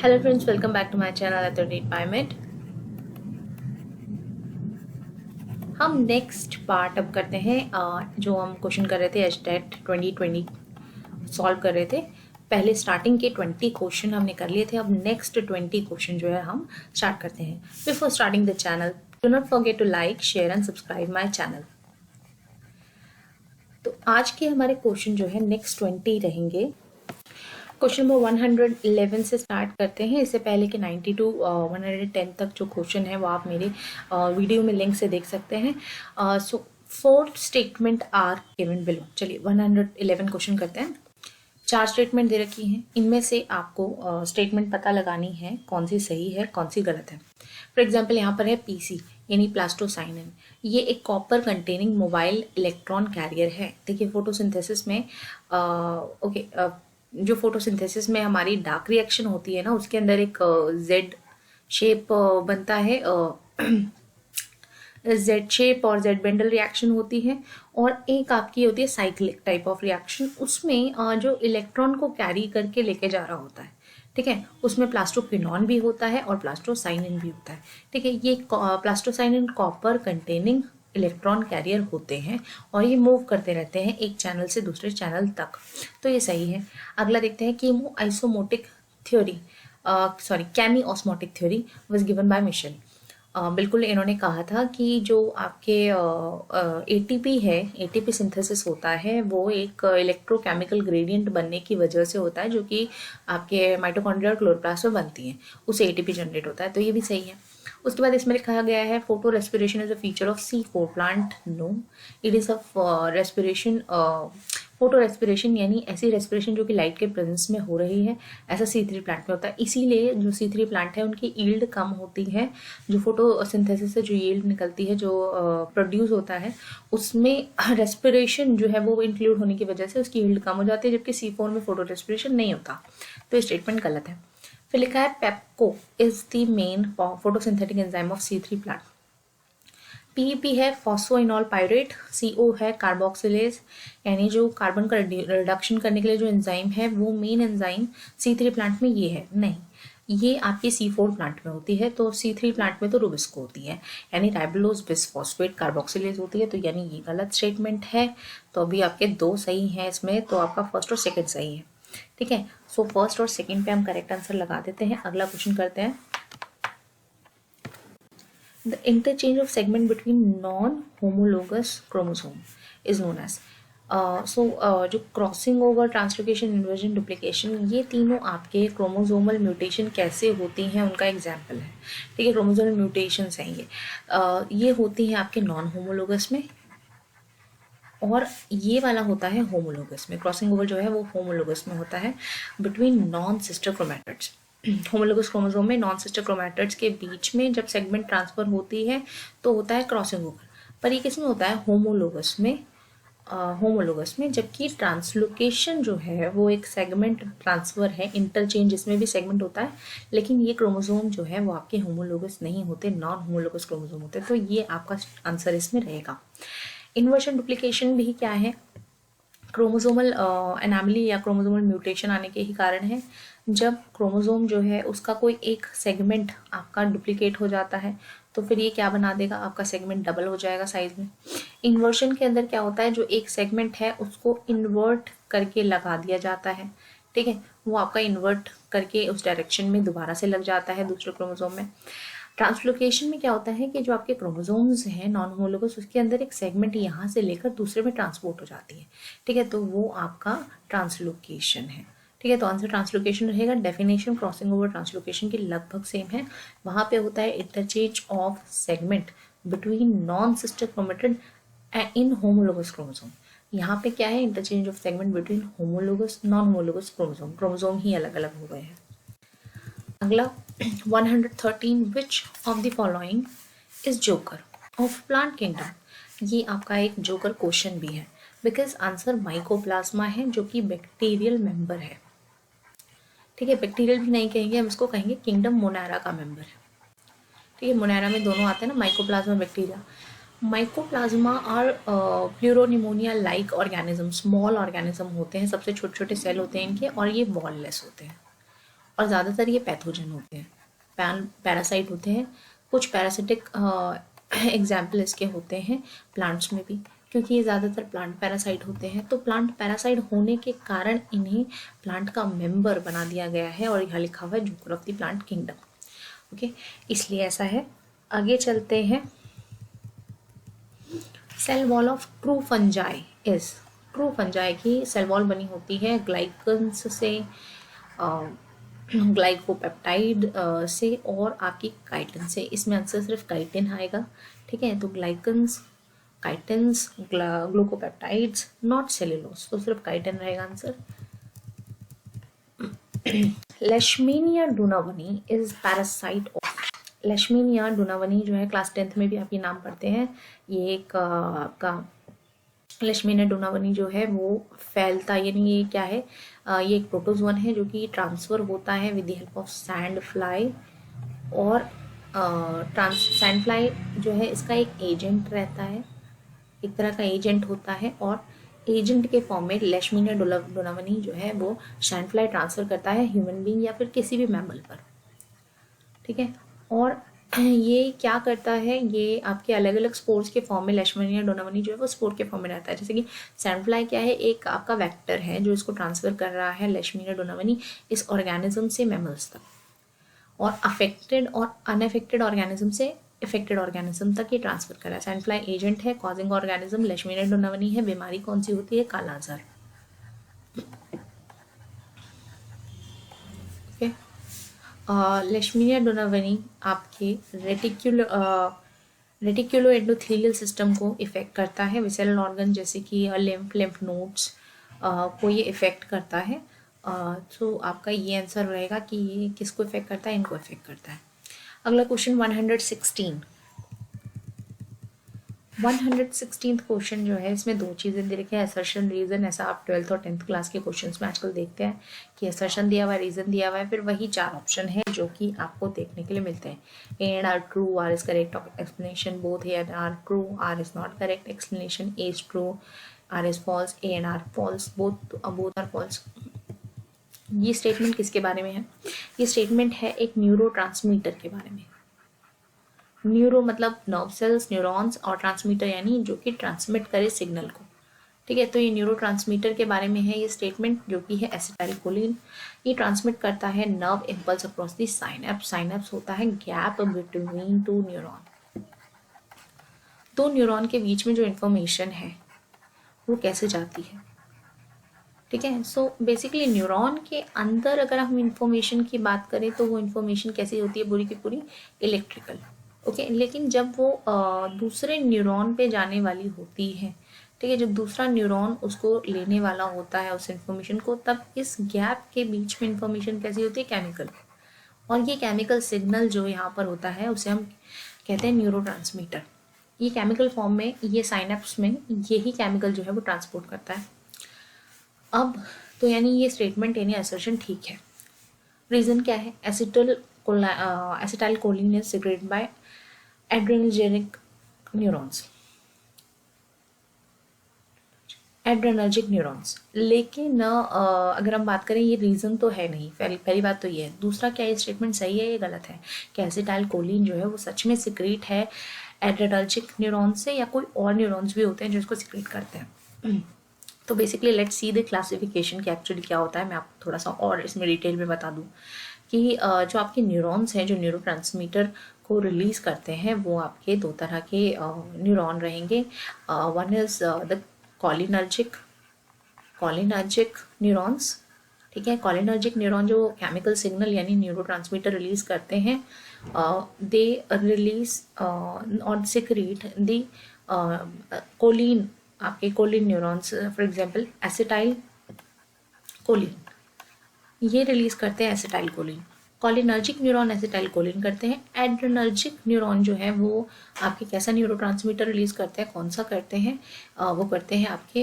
Hello friends, welcome back to my channel athletic biomed. हम next part अब करते हैं। जो हम क्वेश्चन कर रहे थे एचटेट 2020 सॉल्व कर रहे थे। पहले स्टार्टिंग के 20 क्वेश्चन हमने कर लिए थे। अब नेक्स्ट 20 क्वेश्चन जो है हम स्टार्ट करते हैं। Before starting the channel, do not forget to like, share and subscribe my channel. तो आज के हमारे क्वेश्चन जो है नेक्स्ट 20 रहेंगे। क्वेश्चन नंबर 111 से स्टार्ट करते हैं। इससे पहले के 90 टू 110 तक जो क्वेश्चन है वो आप मेरे वीडियो में लिंक से देख सकते हैं। सो 4 स्टेटमेंट आर गिवन बिलो। चलिए 111 क्वेश्चन करते हैं। 4 स्टेटमेंट दे रखी हैं। इनमें से आपको स्टेटमेंट पता लगानी है कौन सी सही है कौन सी गलत है। फॉर एग्जाम्पल यहाँ पर है पीसी यानी प्लास्टोसाइनिन। ये एक copper containing mobile electron carrier है। देखिए फोटोसिंथेसिस में जो फोटोसिंथेसिस में हमारी डार्क रिएक्शन होती है ना, उसके अंदर एक जेड शेप बनता है, जेड शेप और जेड बेंडल रिएक्शन होती है। और एक आपकी होती है साइक्लिक टाइप ऑफ रिएक्शन। उसमें जो इलेक्ट्रॉन को कैरी करके लेके जा रहा होता है, ठीक है, उसमें प्लास्टोक्विनोन भी होता है और प्लास्टोसाइनिन भी होता है। ठीक है, ये plastocyanin copper containing electron carrier होते हैं और ये मूव करते रहते हैं एक चैनल से दूसरे चैनल तक। तो ये सही है। अगला देखते हैं chemiosmotic theory, chemiosmotic theory was given by Mitchell. बिल्कुल इन्होंने कहा था कि जो आपके एटीपी है, एटीपी सिंथेसिस होता है, वो एक इलेक्ट्रोकेमिकल ग्रेडियंट बनने की वजह से होता है, जो कि आपके माइटोकॉन्ड्रिया और क्लोरोप्लास्ट में बनती है, उससे एटीपी जनरेट होता है। तो ये भी सही है। उसके बाद इसमें लिखा गया है photorespiration is a feature of C4 plant. No, it is a respiration, photorespiration यानी ऐसी रेस्पिरेशन जो कि लाइट के प्रेजेंस में हो रही है, ऐसा C3 प्लांट में होता है। इसीलिए जो C3 प्लांट है उनकी यील्ड कम होती है। जो फोटोसिंथेसिस से जो यील्ड निकलती है, जो प्रोड्यूस होता है, उसमें रेस्पिरेशन जो है वो इंक्लूड होने की वजह से उसकी यील्ड कम हो जाती है, जबकि C4 में फोटो रेस्पिरेशन नहीं होता। तो ये स्टेटमेंट गलत है। फिर लिखा है PEPCO is the main photosynthetic enzyme of C3 plant. PEP है फॉस्फोइनॉल पायरेट। CO है कार्बोक्सिलेज, यानी जो कार्बन का रिडक्शन करने के लिए जो एंजाइम है वो मेन एंजाइम C3 प्लांट में ये है नहीं, ये आपकी C4 प्लांट में होती है। तो C3 प्लांट में तो रुबिस्को होती है, यानी राइबोलोज बिसफॉस्फेट कार्बोक्सिलेज होती है। तो यानी ये गलत स्टेटमेंट है। तो अभी आपके 2 सही हैं इसमें, तो आपका फर्स्ट और सेकंड सही है। ठीक है, सो फर्स्ट और सेकंड पे हम करेक्ट आंसर लगा देते हैं। अगला क्वेश्चन करते हैं। The interchange of segment between non-homologous chromosome is known as जो crossing over, translocation, inversion, duplication, ये तीनों आपके क्रोमोसोमल म्यूटेशन कैसे होती हैं उनका एग्जाम्पल है। ठीक है, क्रोमोसोमल म्यूटेशंस हैं ये होती हैं आपके नॉन होमोलोगस में, और ये वाला होता है होमोलोगस में। क्रॉसिंग ओवर जो है वो होमोलोगस में होता है between non sister chromatids. Homologous chromosome में नॉन सिस्टर क्रोमैटिड्स के बीच में जब सेगमेंट ट्रांसफर होती है तो होता है क्रॉसिंग ओवर। पर ये किसमें होता है? होमोलोगस में। जबकि ट्रांसलोकेशन जो है वो एक सेगमेंट ट्रांसफर है, इंटरचेंज इसमें भी सेगमेंट होता है, लेकिन ये क्रोमोसोम जो है वो आपके होमोलोगस नहीं होते, नॉन होमोलोगस क्रोमोसोम होते। तो ये आपका आंसर इसमें रहेगा। इन्वर्जन डुप्लीकेशन भी क्या है? क्रोमोसोमल एनामली या क्रोमोसोमल म्यूटेशन आने के ही कारण है। जब क्रोमोसोम जो है उसका कोई एक सेगमेंट आपका डुप्लीकेट हो जाता है तो फिर ये क्या बना देगा? आपका सेगमेंट डबल हो जाएगा साइज में। इन्वर्जन के अंदर क्या होता है? जो एक सेगमेंट है उसको इन्वर्ट करके लगा दिया जाता है। ठीक है, वो आपका इन्वर्ट करके उस डायरेक्शन में दोबारा से लग जाता है दूसरे क्रोमोसोम में। ट्रांसलोकेशन में क्या होता है कि जो आपके क्रोमोसोम्स हैं नॉन होमोलोगस, उसके अंदर एक सेगमेंट यहाँ से लेकर दूसरे में ट्रांसपोर्ट हो जाती है। ठीक है, तो वो आपका ट्रांसलोकेशन है। ठीक है, तो आंसर ट्रांसलोकेशन रहेगा। डेफिनेशन क्रॉसिंग ओवर ट्रांसलोकेशन की लगभग सेम है। वहाँ पे होता है interchange of segment between non sister chromatid in homologous chromosome. यहाँ पे क्या है? Interchange of segment between homologous non homologous chromosome. Chromosome ही अलग अलग हो गए हैं। अगला 113 which of the following is joker of plant kingdom. ये आपका एक जोकर क्वेश्चन भी है, बिकॉज आंसर माइकोप्लाज्मा है जो कि बैक्टीरियल मेंबर है। ठीक है, बैक्टीरियल भी नहीं कहेंगे हम इसको, कहेंगे किंगडम मोनारा का मेंबर है। ठीक है, मोनारा में दोनों आते हैं ना, माइकोप्लाज्मा बैक्टीरिया। माइकोप्लाज्मा और pleuropneumonia like organism, small organism होते हैं, सबसे छोटे छोटे सेल होते हैं इनके, और ये वॉललेस होते हैं। और ज़्यादातर ये पैथोजन होते हैं, पैरासाइट होते हैं। कुछ पैरासिटिक एग्जाम्पल इसके होते हैं प्लांट्स में भी, क्योंकि ये ज़्यादातर प्लांट पैरासाइट होते हैं। तो प्लांट पैरासाइट होने के कारण इन्हें प्लांट का मेंबर बना दिया गया है, और यहाँ लिखा हुआ है joker of the plant kingdom. Okay, इसलिए ऐसा है। आगे चलते हैं। Cell wall of true fungi is, true fungi की सेल वॉल बनी होती है ग्लाइकन्स से, ग्लाइकोपेप्टाइड से और आपकी काइटिन से। इसमें आंसर सिर्फ काइटिन आएगा, ठीक है। तो ग्लाइकन्स, काइटिन्स, ग्लूकोपेप्टाइड्स, नॉट सेल्यूलोज, तो सिर्फ काइटिन रहेगा आंसर। लेशमीनिया डुनावनी इज पैरासाइट ऑफ, लेशमीनिया डुनावनी जो है क्लास 10th में भी आप ये नाम पढ़ते हैं। ये एक आपका लेशमीनिया डुनावनी जो है वो फैलता, यानी ये क्या है, ये एक प्रोटोजोन है जो कि ट्रांसफर होता है with the help of sand fly. और सैंड फ्लाई जो है इसका एक एजेंट रहता है, एक तरह का एजेंट होता है, और एजेंट के फॉर्म में लेशमीनिया डुनावनी जो है वो सैंड फ्लाई ट्रांसफर करता है ह्यूमन बीइंग या फिर किसी भी मैमल पर, ठीक है। और ये क्या करता है, ये आपके अलग अलग स्पोर्स के फॉर्म में, लेशमीनिया डोनावनी जो है वो स्पोर के फॉर्म में रहता है। जैसे कि सैंडफ्लाई क्या है, एक आपका वेक्टर है जो इसको ट्रांसफर कर रहा है लेशमीनिया डोनावनी इस ऑर्गेनिज्म से मैमल्स तक, और अफेक्टेड और अनअफेक्टेड ऑर्गेनिज्म से इफेक्टेड ऑर्गेनिज्म तक ये ट्रांसफर कर रहा है। सैंडफ्लाई एजेंट है, कॉजिंग ऑर्गेनिज्म लेशमीनिया डोनावनी है। बीमारी कौन सी होती है, कालाजार। ओके, लेशमीनिया डोनावनी आपके रेटिक्युलो एंडोथेलियल सिस्टम को इफेक्ट करता है। विसेरल ऑर्गन जैसे कि लिम्फ नोड्स को ये इफेक्ट करता है। तो आपका ये आंसर रहेगा कि ये किसको इफेक्ट करता है, इनको इफेक्ट करता है। अगला क्वेश्चन 116 क्वेश्चन जो है इसमें दो चीज़ें दे रखी है, असर्शन रीजन। ऐसा आप 12th और 10th क्लास के क्वेश्चंस में आजकल देखते हैं कि असर्शन दिया हुआ है, रीजन दिया हुआ है, फिर वही 4 ऑप्शन है जो कि आपको देखने के लिए मिलते हैं। A and R true, R is correct explanation, both A and R true, R is not correct explanation, A is true, R is false, A and R false, both are false. ये statement किसके बारे में है, ये statement है एक neurotransmitter के बारे में। न्यूरो मतलब नर्व सेल्स, न्यूरॉन्स, और ट्रांसमीटर यानी जो कि ट्रांसमिट करे सिग्नल को, ठीक है। तो ये न्यूरोट्रांसमीटर के बारे में है ये स्टेटमेंट, जो कि है एसिटाइलकोलिन। ये ट्रांसमिट करता है nerve impulse across the synapse. Synapse होता है गैप बिटवीन टू न्यूरॉन, दो न्यूरॉन के बीच में जो इन्फॉर्मेशन है वो कैसे जाती है, ठीक है। सो बेसिकली न्यूरॉन के अंदर अगर हम इंफॉर्मेशन की बात करें तो वो इन्फॉर्मेशन कैसी होती है, पूरी की पूरी इलेक्ट्रिकल, ओके। लेकिन जब वो दूसरे न्यूरॉन पे जाने वाली होती है, ठीक है, जब दूसरा न्यूरॉन उसको लेने वाला होता है उस इन्फॉर्मेशन को, तब इस गैप के बीच में इन्फॉर्मेशन कैसी होती है, केमिकल। और ये केमिकल सिग्नल जो यहाँ पर होता है उसे हम कहते हैं न्यूरोट्रांसमीटर। ये केमिकल फॉर्म में, ये साइनेप्स में यही केमिकल जो है वो ट्रांसपोर्ट करता है। अब तो यानी ये स्टेटमेंट यानी असर्शन ठीक है। रीज़न क्या है, acetylcholine is secreted by adrenergic neurons, adrenergic neurons. लेकिन अगर हम बात करें, ये रीज़न तो है नहीं, पहली बात तो ये है। दूसरा क्या, ये स्टेटमेंट सही है, ये गलत है कि एसिटाइलकोलिन जो है वो सच में सिक्रेट है एड्रेनर्जिक न्यूरॉन से, या कोई और न्यूरॉन्स भी होते हैं जो इसको सिक्रेट करते हैं। तो basically let's see the classification कि एक्चुअली क्या होता है। मैं आपको थोड़ा सा और इसमें डिटेल में बता दूं कि जो आपके न्यूरॉन्स हैं जो न्यूरोट्रांसमीटर को रिलीज़ करते हैं, वो आपके दो तरह के न्यूरॉन रहेंगे। One is the cholinergic neurons, ठीक है। कॉलिनर्जिक न्यूरॉन जो केमिकल सिग्नल यानी न्यूरोट्रांसमीटर रिलीज़ करते हैं, दे रिलीज और सिक्रीट द कोलिन, आपके choline neurons, for example acetylcholine, ये रिलीज करते हैं acetylcholine. Cholinergic neuron acetylcholine करते हैं। एड्रेनर्जिक न्यूरॉन जो है वो आपके कैसा न्यूरोट्रांसमीटर रिलीज करते हैं, कौन सा करते हैं, वो करते हैं आपके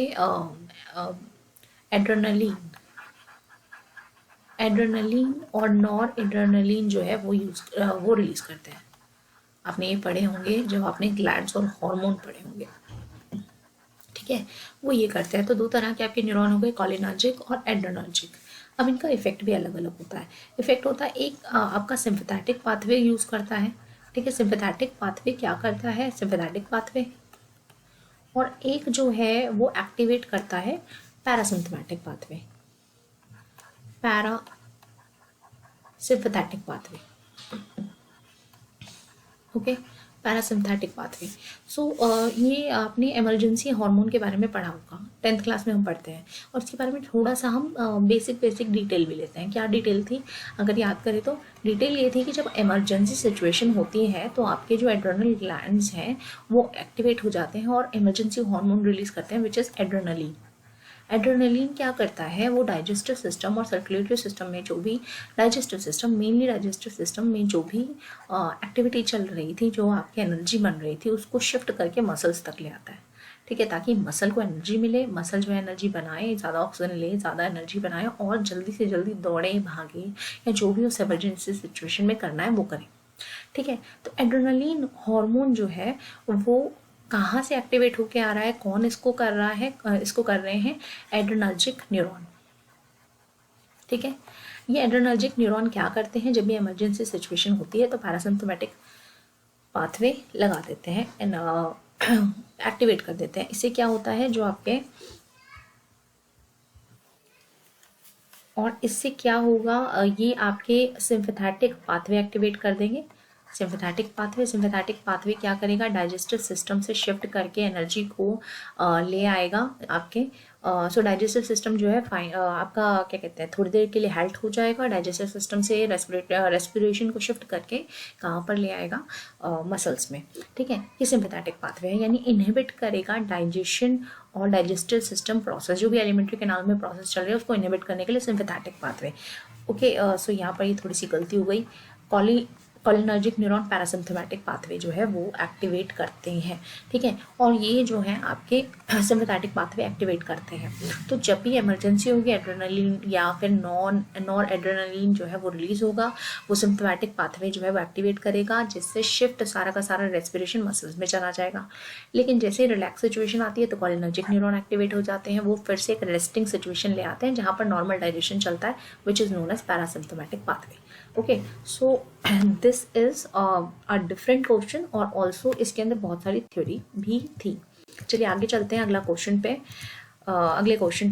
एड्रेनलिन और नॉर एड्रेनलिन जो है वो रिलीज करते हैं। आपने ये पढ़े होंगे जब आपने ग्लैंड्स और हार्मोन पढ़े होंगे, ठीक है, वो ये करते हैं। तो दो तरह के आपके न्यूरॉन हो गए, कॉलिनर्जिक और एड्रेनर्जिक। अब इनका इफेक्ट भी अलग अलग होता है। इफेक्ट होता है एक आपका सिंपैथेटिक पाथवे यूज़ करता है, ठीक है। सिंपैथेटिक पाथवे क्या करता है, सिंपैथेटिक पाथवे, और एक जो है वो एक्टिवेट करता है parasympathetic pathway, para sympathetic pathway, okay, parasympathetic pathway. So ये आपने इमरजेंसी हार्मोन के बारे में पढ़ा होगा, 10th क्लास में हम पढ़ते हैं, और इसके बारे में थोड़ा सा हम बेसिक डिटेल भी लेते हैं। क्या डिटेल थी, अगर याद करें तो डिटेल ये थी कि जब इमरजेंसी सिचुएशन होती है तो आपके जो एड्रेनल ग्लैंड्स हैं वो एक्टिवेट हो जाते हैं और इमरजेंसी हार्मोन रिलीज करते हैं, विच इज़ एड्रेनलिन। एड्रेनलिन क्या करता है, वो डाइजेस्टिव सिस्टम और सर्कुलेटरी सिस्टम में जो भी मेनली डाइजेस्टिव सिस्टम में जो भी एक्टिविटी चल रही थी, जो आपकी एनर्जी बन रही थी, उसको शिफ्ट करके मसल्स तक ले आता है, ठीक है, ताकि मसल को एनर्जी मिले, मसल जो है एनर्जी बनाए, ज़्यादा ऑक्सीजन ले, ज़्यादा एनर्जी बनाए और जल्दी से जल्दी दौड़े, भागे या जो भी उस इमरजेंसी सिचुएशन में करना है वो करें, ठीक है। तो एड्रेनलिन हार्मोन जो है वो कहाँ से एक्टिवेट होके आ रहा है, कौन इसको कर रहा है, इसको कर रहे हैं एड्रेनर्जिक न्यूरॉन, ठीक है। ये एड्रेनर्जिक न्यूरॉन क्या करते हैं, जब भी इमरजेंसी सिचुएशन होती है तो पैरासिम्पथेटिक पाथवे लगा देते हैं, एक्टिवेट कर देते हैं। इससे क्या होता है, जो आपके, और इससे क्या होगा, ये आपके सिंपैथेटिक पाथवे एक्टिवेट कर देंगे। सिंपैथेटिक पाथवे क्या करेगा, डाइजेस्टिव सिस्टम से शिफ्ट करके एनर्जी को ले आएगा आपके। सो डाइजेस्टिव सिस्टम जो है आपका क्या कहते हैं, थोड़ी देर के लिए हेल्थ हो जाएगा, डाइजेस्टिव सिस्टम से रेस्पिरेशन को शिफ्ट करके कहाँ पर ले आएगा, मसल्स में, ठीक है। ये सिंपैथेटिक पाथवे है, यानी इनहिबिट करेगा डाइजेशन और डाइजेस्टिव सिस्टम प्रोसेस, जो भी एलिमेंट्री कैनाल में प्रोसेस चल रही है उसको इनहिबिट करने के लिए सिंपैथेटिक पाथवे, ओके। सो यहाँ पर ये थोड़ी सी गलती हो गई, कोलिनर्जिक न्यूरॉन पैरासिम्पथेटिक पाथवे जो है वो एक्टिवेट करते हैं, ठीक है, और ये जो है आपके सिंपैथेटिक पाथवे एक्टिवेट करते हैं। तो जब भी इमरजेंसी होगी, एड्रेनलिन या फिर नॉर एड्रेनलिन जो है वो रिलीज होगा, वो सिंपैथेटिक पाथवे जो है वो एक्टिवेट करेगा, जिससे शिफ्ट सारा का सारा रेस्पिरेशन मसल्स में चला जाएगा। लेकिन जैसे रिलैक्स सिचुएशन आती है तो कोलिनर्जिक न्यूरॉन एक्टिवेट हो जाते हैं, वो फिर से एक रेस्टिंग सिचुएशन ले आते हैं जहाँ पर नॉर्मल डाइजेशन चलता है, which is known as parasympathetic pathway, okay. So this is a different question, और ऑल्सो इसके अंदर बहुत सारी थ्योरी भी थी। चलिए आगे चलते हैं अगले क्वेश्चन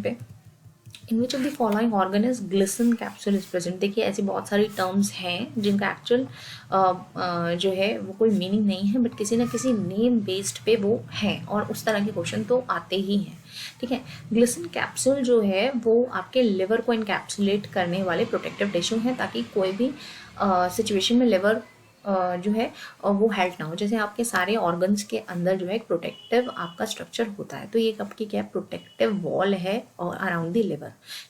पे। In which of the following organ is Glisson capsule is present. देखिए ऐसी बहुत सारी टर्म्स हैं जिनका एक्चुअल जो है वो कोई मीनिंग नहीं है, बट किसी ना किसी नेम बेस्ड पे वो हैं, और उस तरह के क्वेश्चन तो आते ही हैं, ठीक है। ग्लिसन कैप्सूल जो है वो आपके लिवर को इनकैप्सुलेट करने वाले प्रोटेक्टिव टिश्यू हैं, ताकि कोई भी सिचुएशन में लिवर जो है वो हेल्प ना हो। जैसे आपके सारे ऑर्गन्स के अंदर जो है एक प्रोटेक्टिव आपका स्ट्रक्चर होता है, तो ये आपकी क्या प्रोटेक्टिव वॉल है और अराउंड द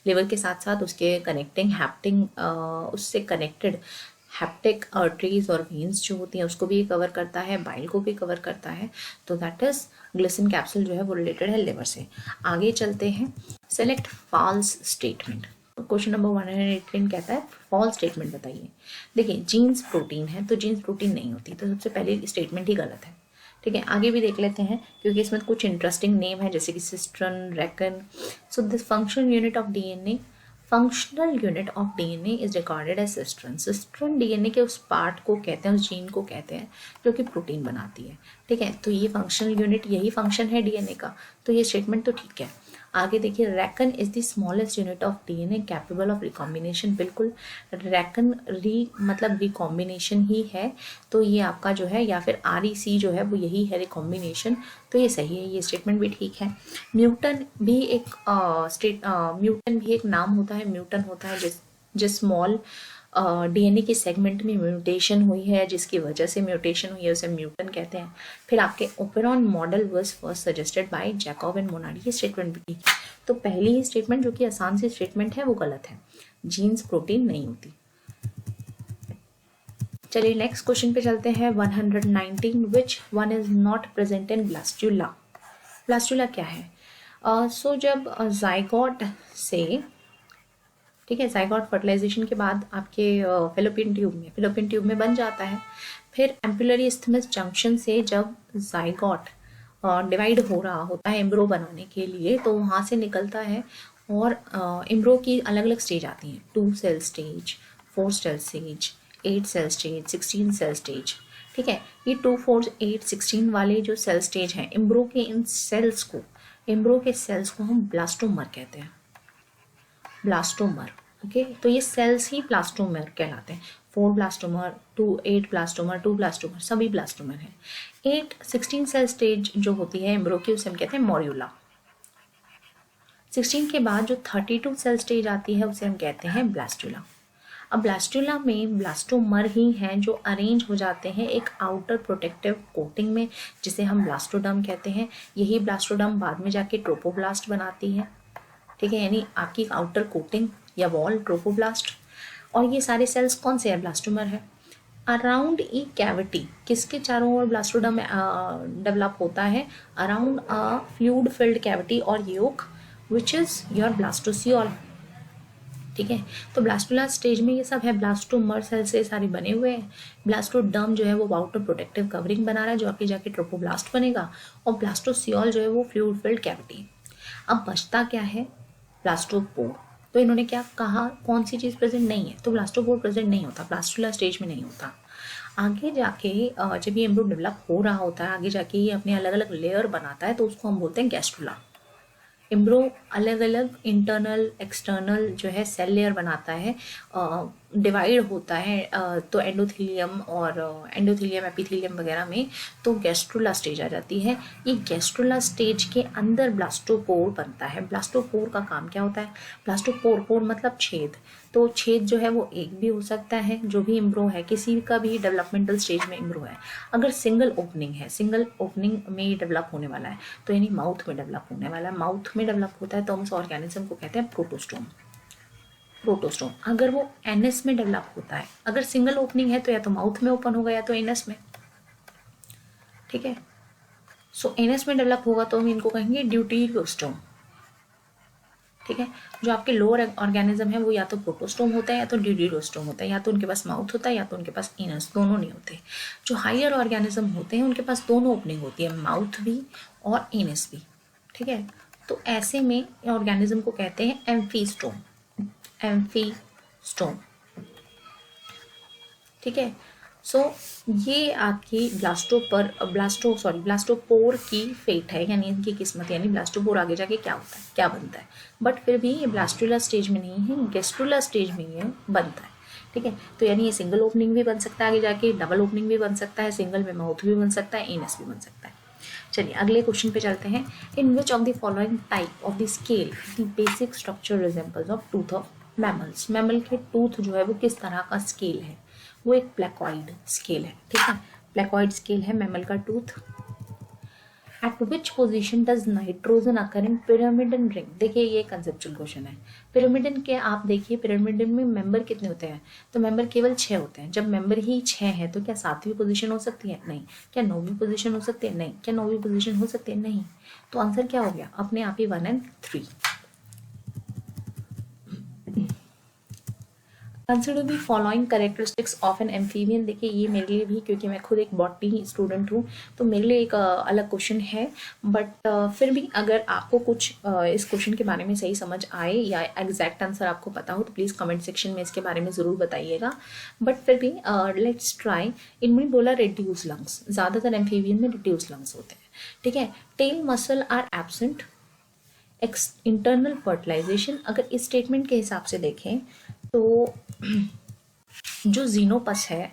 लिवर के साथ साथ उसके कनेक्टिंग उससे कनेक्टेड हैप्टिक आर्टरीज और वेन्स जो होती हैं उसको भी कवर करता है, बाइल को भी कवर करता है। तो दैट इज ग्लिसन कैप्सूल जो है वो रिलेटेड है लिवर से। आगे चलते हैं, select false statement. Question number 118 कहता है फॉल्स स्टेटमेंट बताइए। देखिए जीन्स प्रोटीन है, तो जीन्स प्रोटीन नहीं होती, तो सबसे पहले स्टेटमेंट ही गलत है, ठीक है। आगे भी देख लेते हैं क्योंकि इसमें कुछ इंटरेस्टिंग नेम है, जैसे कि cistron, recon. So this functional unit of DNA is recorded as cistron. Cistron DNA के उस पार्ट को कहते हैं, उस जीन को कहते हैं जो कि प्रोटीन बनाती है, ठीक है। तो ये फंक्शनल यूनिट, यही फंक्शन है डीएनए का, तो ये स्टेटमेंट तो ठीक है। आगे देखिए, reckon is the smallest unit of DNA capable of recombination. बिल्कुल रैकन मतलब रिकॉम्बिनेशन ही है, तो ये आपका जो है, या फिर REC जो है वो यही है रिकॉम्बिनेशन, तो ये सही है, ये स्टेटमेंट भी ठीक है। म्यूटन भी एक नाम होता है, म्यूटन होता है जिस स्मॉल डीएनए के सेगमेंट में म्यूटेशन हुई है, जिसकी वजह से म्यूटेशन हुई है, उसे म्यूटन कहते हैं। फिर आपके operon model was first suggested by Jacob and Monod, ये स्टेटमेंट भी ठीक है। तो पहली ही स्टेटमेंट जो कि आसान सी स्टेटमेंट है वो गलत है, जीन्स प्रोटीन नहीं होती। चलिए नेक्स्ट क्वेश्चन पे चलते हैं, 119 which one is not present in blastula. Blastula क्या है? सो जब जाइगोट से, ठीक है, जाइगोट फर्टिलाइजेशन के बाद आपके फेलोपियन ट्यूब में बन जाता है। फिर एम्पुलरी इस्थमस जंक्शन से जब जाइगोट डिवाइड हो रहा होता है एम्ब्रो बनाने के लिए, तो वहाँ से निकलता है और एम्ब्रो की अलग अलग स्टेज आती हैं, 2 cell stage, 4 cell stage, 8 cell stage, 16 cell stage. ठीक है, ये 2, 4, 8, 16 वाले जो सेल स्टेज हैं, एम्ब्रो के इन सेल्स को, एम्ब्रो के सेल्स को हम ब्लास्टोमर कहते हैं, ब्लास्टोमर। ओके, तो ये सेल्स ही ब्लास्टोमर कहलाते हैं। 4 ब्लास्टोमर, 2, 8 ब्लास्टोमर, 2 ब्लास्टोमर, सभी ब्लास्टोमर हैं। 8, 16 सेल स्टेज जो होती है एम्ब्रो की, उसे हम कहते हैं मॉड्यूला। 16 के बाद जो 32 सेल स्टेज आती है उसे हम कहते हैं ब्लास्टुला। अब ब्लास्टुला में ब्लास्टोमर ही हैं जो अरेंज हो जाते हैं एक आउटर प्रोटेक्टिव कोटिंग में, जिसे हम ब्लास्टोडर्म कहते हैं। यही ब्लास्टोडर्म बाद में जाके ट्रोपोब्लास्ट बनाती है। ठीक है, यानी आपकी आउटर कोटिंग या वॉल ट्रोपोब्लास्ट। और ये सारे सेल्स कौन से हैं? ब्लास्टोमर है। अराउंड ई कैविटी, किसके चारों ओर ब्लास्टोडर्म डेवलप होता है? अराउंड अ फ्लूइड फिल्ड कैविटी और योक विच इज योर ब्लास्टोसियोल। ठीक है, तो ब्लास्टुला स्टेज में ये सब है, ब्लास्टोमर सेल से सारे बने हुए हैं। ब्लास्टोडर्म जो है वो आउटर प्रोटेक्टिव कवरिंग बना रहा है जो आगे जाके ट्रोपोब्लास्ट बनेगा, और ब्लास्टोसियोल जो है वो फ्लूइड फिल्ड कैविटी। अब बचता क्या है? ब्लास्टोपोर। तो इन्होंने क्या कहा, कौन सी चीज़ प्रेजेंट नहीं है? तो ब्लास्टोपोर प्रेजेंट नहीं होता, ब्लास्टुला स्टेज में नहीं होता। आगे जाके जब ये एम्ब्रो डेवलप हो रहा होता है, आगे जाके ये अपने अलग अलग लेयर बनाता है, तो उसको हम बोलते हैं गैस्ट्रुला। एम्ब्रो अलग अलग इंटरनल एक्सटर्नल जो है सेल लेयर बनाता है, डिवाइड होता है, तो एंडोथीलियम और एंडोथीलियम एपिथीलियम वगैरह में, तो गैस्ट्रुला स्टेज आ जाती है। ये गैस्ट्रुला स्टेज के अंदर ब्लास्टोपोर बनता है। ब्लास्टोपोर का काम क्या होता है? ब्लास्टोपोर, पोर मतलब छेद, तो छेद जो है वो एक भी हो सकता है, जो भी एम्ब्रो है, किसी का भी डेवलपमेंटल स्टेज में एम्ब्रो है। अगर सिंगल ओपनिंग है, सिंगल ओपनिंग में डेवलप होने वाला है, तो यानी माउथ में डेवलप होने वाला है, माउथ में डेवलप होता है तो हम उस ऑर्गेनिज्म को कहते हैं प्रोटोस्टोम। प्रोटोस्टोम अगर वो एनएस में डेवलप होता है, अगर सिंगल ओपनिंग है तो या तो माउथ में ओपन होगा या तो एनएस में। ठीक है, सो एनएस में डेवलप होगा तो हम इनको कहेंगे ड्यूटेरियोस्टोम। ठीक है, जो आपके लोअर ऑर्गेनिज्म है वो या तो प्रोटोस्टोम होता है या तो ड्यूटेरियोस्टोम होता है, या तो उनके पास माउथ होता है या तो उनके पास एनस, दोनों नहीं होते। जो हायर ऑर्गेनिज्म होते हैं उनके पास दोनों ओपनिंग होती है, माउथ भी और एनस भी। ठीक है, तो ऐसे में ऑर्गेनिज्म को कहते हैं एम्फीस्टोम, एम्फीस्टोम। ठीक है, सो ये आपकी ब्लास्टोपोर की फेट है, यानी इनकी किस्मत, यानी ब्लास्टोपोर आगे जाके क्या होता है, क्या बनता है। बट फिर भी ये ब्लास्टुला स्टेज में नहीं है, गैस्ट्रुला स्टेज में ये बनता है। ठीक है, तो यानी ये सिंगल ओपनिंग भी बन सकता है, आगे जाके डबल ओपनिंग भी बन सकता है, सिंगल में माउथ भी बन सकता है, एनस भी बन सकता है। चलिए अगले क्वेश्चन पे चलते हैं। In which of the following type of the scale the basic structure resembles of tooth of mammals. Mammal के टूथ जो है वो किस तरह का स्केल है? वो एक प्लेकॉइड स्केल है। ठीक है, प्लेकॉइड स्केल है मैमल का tooth. At which position does nitrogen occur in pyrimidine ring. देखिए ये कंसेप्चुअल क्वेश्चन है। पिरामिडन के आप देखिए, पिरामिडन में मेंबर कितने होते हैं? तो मेंबर केवल 6 होते हैं। जब मेंबर ही 6 है तो क्या 7वीं पोजीशन हो सकती है? नहीं। क्या 9वीं पोजीशन हो सकती है? नहीं। क्या 9वीं पोजीशन हो सकती है? नहीं। तो आंसर क्या हो गया? अपने आप ही 1 and 3। Consider the following characteristics of an amphibian. देखिए ये मेरे लिए भी, क्योंकि मैं खुद एक बॉटनी स्टूडेंट हूँ, तो मेरे लिए एक अलग क्वेश्चन है। बट फिर भी अगर आपको कुछ इस क्वेश्चन के बारे में सही समझ आए या एग्जैक्ट आंसर आपको पता हो तो प्लीज़ कमेंट सेक्शन में इसके बारे में ज़रूर बताइएगा। बट फिर भी लेट्स ट्राई। इनमें बोला रिड्यूस लंग्स, ज़्यादातर एम्फीबियन में रिड्यूस लंग्स होते हैं। ठीक है, tail muscle are absent, internal fertilisation. अगर इस स्टेटमेंट के हिसाब से देखें तो जो जीनोपस है,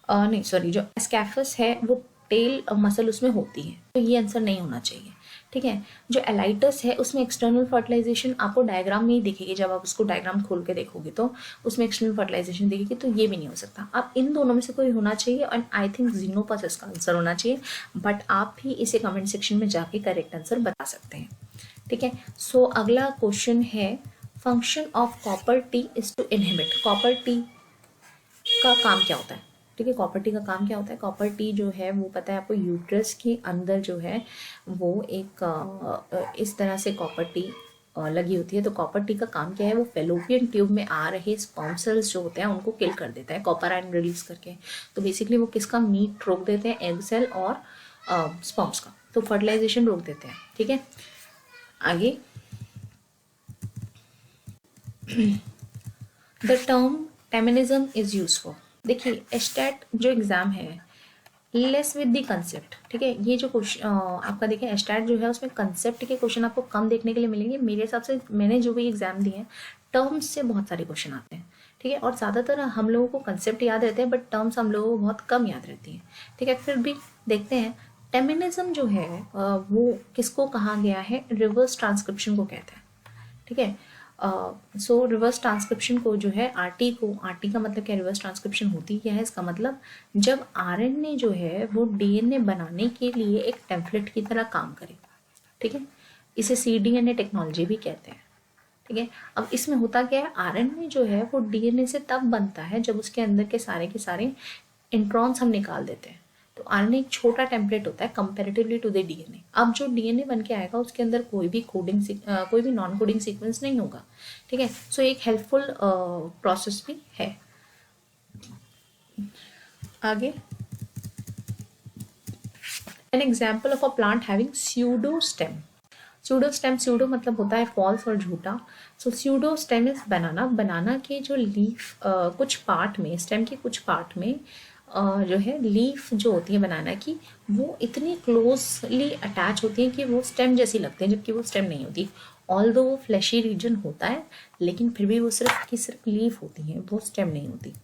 नहीं सॉरी, जो स्कैफस है वो टेल मसल उसमें होती है, तो ये आंसर नहीं होना चाहिए। ठीक है, जो एलाइटस है उसमें एक्सटर्नल फर्टिलाइजेशन आपको डायग्राम में ही दिखेगी, जब आप उसको डायग्राम खोल के देखोगे तो उसमें एक्सटर्नल फर्टिलाइजेशन दिखेगी, तो ये भी नहीं हो सकता। अब इन दोनों में से कोई होना चाहिए और आई थिंक जीनोपस इसका आंसर होना चाहिए। बट आप भी इसे कमेंट सेक्शन में जाके करेक्ट आंसर बता सकते हैं। ठीक है, सो अगला क्वेश्चन है function of copper T is to inhibit. Copper T का काम क्या होता है? ठीक है, कॉपर टी का काम क्या होता है? कॉपर टी जो है वो पता है आपको, यूट्रस के अंदर जो है वो एक इस तरह से कॉपर टी लगी होती है। तो कॉपर टी का काम क्या है? वो फेलोपियन ट्यूब में आ रहे स्पर्म सेल्स जो होते हैं उनको किल कर देता है कॉपर आयन रिलीज करके। तो बेसिकली वो किसका मीट रोक देते हैं? एग सेल और स्पर्म्स का, तो फर्टिलाइजेशन रोक देते हैं। ठीक है, आगे the term feminism is use for, देखिए एस्टेट जो एग्जाम है लेस विद द कंसेप्ट, ठीक है, ये जो क्वेश्चन आपका देखिए एस्टेट जो है उसमें कंसेप्ट के क्वेश्चन आपको कम देखने के लिए मिलेंगे। मेरे हिसाब से मैंने जो भी एग्जाम दिए हैं टर्म्स से बहुत सारे क्वेश्चन आते हैं, ठीक है, और ज़्यादातर हम लोगों को कंसेप्ट याद रहते हैं बट टर्म्स हम लोगों को बहुत कम याद रहती हैं, ठीक है। फिर भी देखते हैं फेमिनिज्म जो है वो किसको कहा गया है, रिवर्स ट्रांसक्रिप्शन को कहते हैं, ठीक है। सो रिवर्स ट्रांसक्रिप्शन को जो है आरटी को, आरटी का मतलब क्या, रिवर्स ट्रांसक्रिप्शन होती क्या है, इसका मतलब जब आरएनए जो है वो डीएनए बनाने के लिए एक टेम्पलेट की तरह काम करे, ठीक है, इसे सीडीएनए टेक्नोलॉजी भी कहते हैं, ठीक है। अब इसमें होता क्या है, आरएनए जो है वो डीएनए से तब बनता है जब उसके अंदर के सारे इंट्रॉन्स हम निकाल देते हैं। तो आरएनए एक छोटा टेम्पलेट होता है कंपैरेटिवली टू द डीएनए। अब जो डीएनए बन के आएगा उसके अंदर कोई भी नॉन कोडिंग सीक्वेंस नहीं होगा, ठीक है। सो एक हेल्पफुल प्रोसेस भी है। आगे, an example of a plant having pseudo stem. Pseudo मतलब होता है फॉल्स और झूठा। सो स्यूडो स्टेम इज बनाना, बनाना के जो लीफ कुछ पार्ट में, स्टेम के कुछ पार्ट में जो है लीफ जो होती है बनाना की, वो इतनी क्लोजली अटैच होती है कि वो स्टेम जैसी लगती है, जबकि वो स्टेम नहीं होती। ऑल्दो वो फ्लैशी रीजन होता है लेकिन फिर भी वो सिर्फ लीफ होती है, वो स्टेम नहीं होती।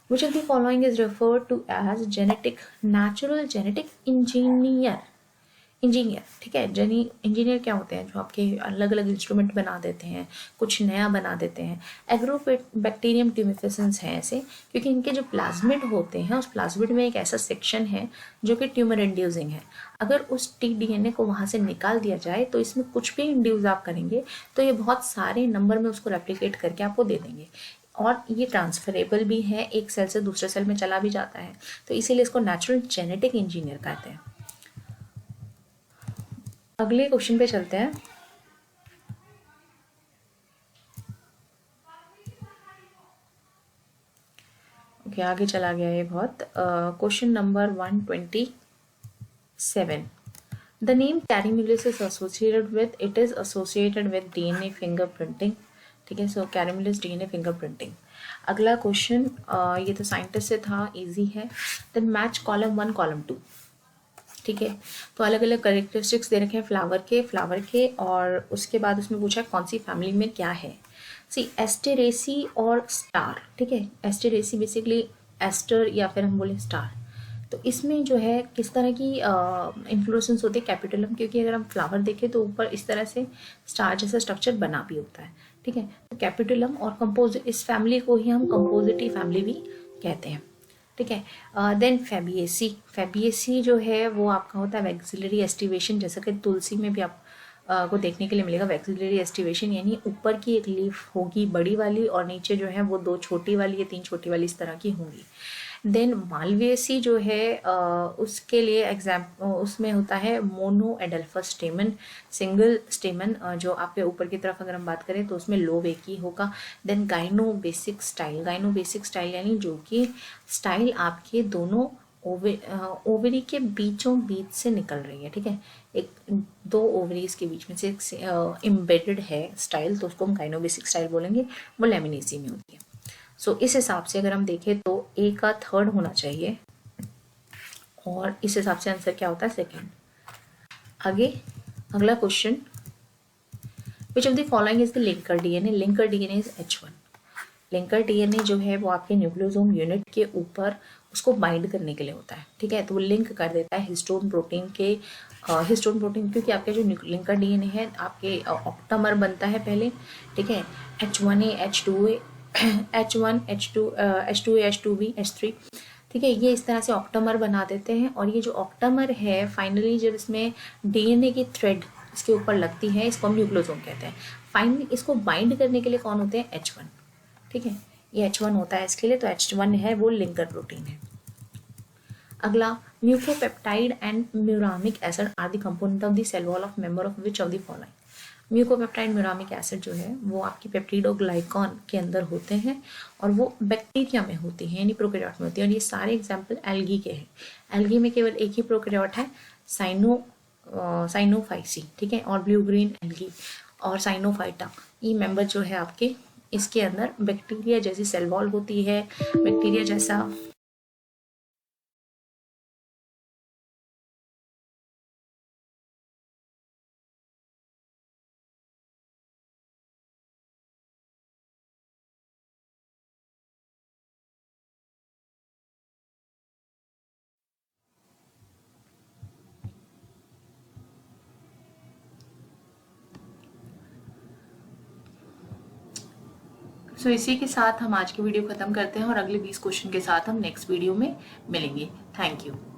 Which of the following is referred to as natural genetic engineer? Engineer, ठीक है, इंजीनियर क्या होते हैं, जो आपके अलग अलग इंस्ट्रूमेंट बना देते हैं, कुछ नया बना देते हैं। एग्रोबैक्टीरियम ट्यूमिफिसेंस है ऐसे, क्योंकि इनके जो प्लाज्मिड होते हैं उस प्लाज्मिड में एक ऐसा सेक्शन है जो कि ट्यूमर इंड्यूसिंग है। अगर उस टीडीएनए को वहाँ से निकाल दिया जाए तो इसमें कुछ भी इंड्यूस आप करेंगे तो ये बहुत सारे नंबर में उसको रेप्लिकेट करके आपको दे देंगे, और ये ट्रांसफरेबल भी है, एक सेल से दूसरे सेल में चला भी जाता है, तो इसीलिए इसको नेचुरल जेनेटिक इंजीनियर कहते हैं। अगले क्वेश्चन पे चलते हैं। ओके, आगे चला गया ये बहुत। Question number 127। The name Kary Mullis is associated with DNA fingerprinting, ठीक है। So Kary Mullis DNA fingerprinting. अगला क्वेश्चन ये तो साइंटिस्ट से था, इजी है। देन मैच कॉलम 1 कॉलम 2, ठीक है। तो अलग अलग करेक्टरिस्टिक्स दे रखे हैं फ्लावर के और उसके बाद उसमें पूछा कौन सी फैमिली में क्या है। सी एस्टेरेसी और स्टार, ठीक है। एस्टेरेसी बेसिकली एस्टर या फिर हम बोले स्टार। तो इसमें जो है किस तरह की इन्फ्लोरेसेंस होती है, कैपिटलम, क्योंकि अगर हम फ्लावर देखें तो ऊपर इस तरह से स्टार जैसा स्ट्रक्चर बना भी होता है, ठीक है। तो कैपिटलम और कंपोजिट, इस फैमिली को ही हम कंपोजिटी फैमिली भी कहते हैं, ठीक है। देन फैबिएसी जो है वो आपका होता है वैक्सिलरी एस्टिवेशन, जैसा कि तुलसी में भी आप को देखने के लिए मिलेगा वैक्सिलरी एस्टिवेशन, यानी ऊपर की एक लीफ होगी बड़ी वाली और नीचे जो है वो 2 छोटी वाली या 3 छोटी वाली इस तरह की होंगी। देन मालवेसी जो है उसके लिए उसमें होता है मोनो एडल्फस स्टेमन, सिंगल स्टेमन, जो आपके ऊपर की तरफ अगर हम बात करें तो उसमें लोब एक ही होगा। देन गाइनोबेसिक स्टाइल यानी जो कि स्टाइल आपके दोनों ओवरी के बीचों बीच से निकल रही है, ठीक है। एक 2 ओवरीज के बीच में से एम्बेडेड है स्टाइल, तो उसको हम गाइनोबेसिक स्टाइल बोलेंगे, वो लेमिनेसी में होती है। सो इस हिसाब से अगर हम देखें तो ए का 3rd होना चाहिए और इस हिसाब से आंसर क्या होता है 2nd। आगे अगला question, which of the following is the linker DNA. Linker DNA is H1। Linker DNA जो है वो आपके न्यूक्लियोसोम यूनिट के ऊपर उसको बाइंड करने के लिए होता है, ठीक है। तो वो लिंक कर देता है हिस्टोन प्रोटीन क्योंकि आपके जो लिंकर डीएनए है आपके ऑक्टामर बनता है पहले, ठीक है। H1A H2A H1 H2 H2A H2B H3, ठीक है। ये इस तरह से ऑक्टामर बना देते हैं और ये जो ऑक्टामर है फाइनली जब इसमें डीएनए की थ्रेड इसके ऊपर लगती है इसको हम न्यूक्लियोसोम कहते हैं। फाइनली इसको बाइंड करने के लिए कौन होते हैं, H1, ठीक है। ये H1 होता है इसके लिए, तो H1 है वो लिंकर प्रोटीन है। अगला, mucopeptide and muramic acid are the component of the cell wall of member of which of the following. Mucopeptide muramic acid जो है वो आपकी पेप्टिड और ग्लाइकॉन के अंदर होते हैं और वो बैक्टीरिया में होती हैं यानी प्रोकैरियोट में होती है। और ये सारे एग्जाम्पल एल्गी के हैं। एल्गी में केवल एक ही प्रोकैरियोट है, साइनोफाइसी, ठीक है, और ब्लू ग्रीन एल्गी। और साइनोफाइटा, ये मेंबर जो है आपके, इसके अंदर बैक्टीरिया जैसी सेल वॉल होती है, बैक्टीरिया जैसा इसी के साथ हम आज की वीडियो ख़त्म करते हैं और अगले 20 क्वेश्चन के साथ हम नेक्स्ट वीडियो में मिलेंगे। Thank you.